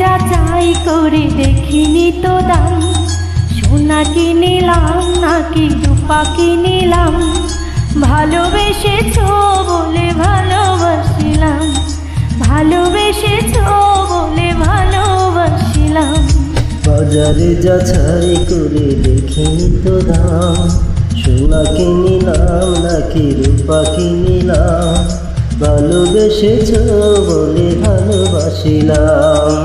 যাচাই করে দেখিনি তো দাম, সোনা কিনিলাম নাকি রূপা কিনিলাম, ভালোবেসেছো বলে ভালোবাসিলাম, ভালোবেসেছো বলে ভালোবাসিলাম। বাজারে যাচাই করে দেখিনি তো দাম, সোনা কিনিলাম নাকি রূপা কিনিলাম, ভালোবেসেছো বলে ভালোবাসিলাম।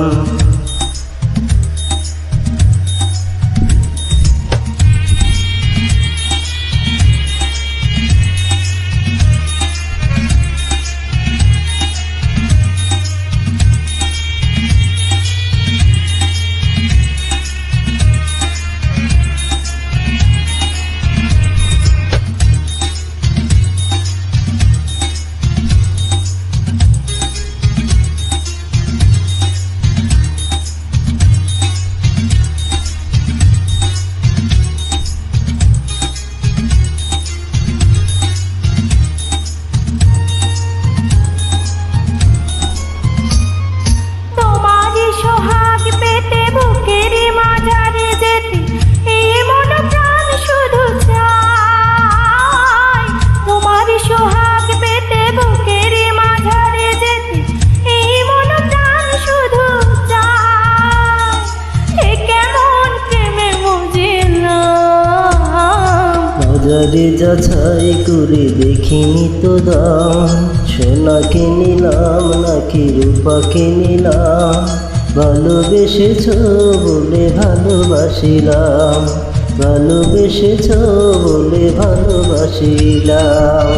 বাজারে যাচাই করে দেখিনি তো দাম, সোনা কিনিলাম নাকি রূপা কিনিলাম, ভালোবেসেছো বলে ভালোবাসিলাম, ভালোবেসেছো বলে ভালোবাসিলাম।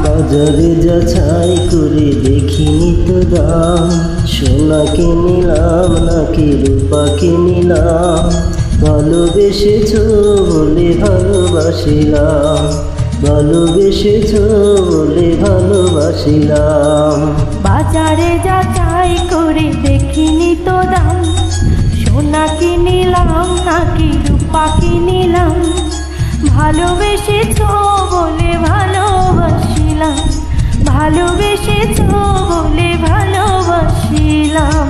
বাজারে যাচাই করে দেখিনি তো দাম, সোনা কিনিলাম নাকি রূপা কিনিলাম, ভালোবেসেছো বলে ভালোবাসিলাম, ভালোবেসেছো বলে ভালোবাসিলাম। বাজারে যাচাই করে দেখিনি তো দাম, সোনা কিনিলাম নাকি রূপা কিনিলাম, ভালোবেসেছো বলে ভালোবাসিলাম, ভালোবেসেছো বলে ভালোবাসিলাম।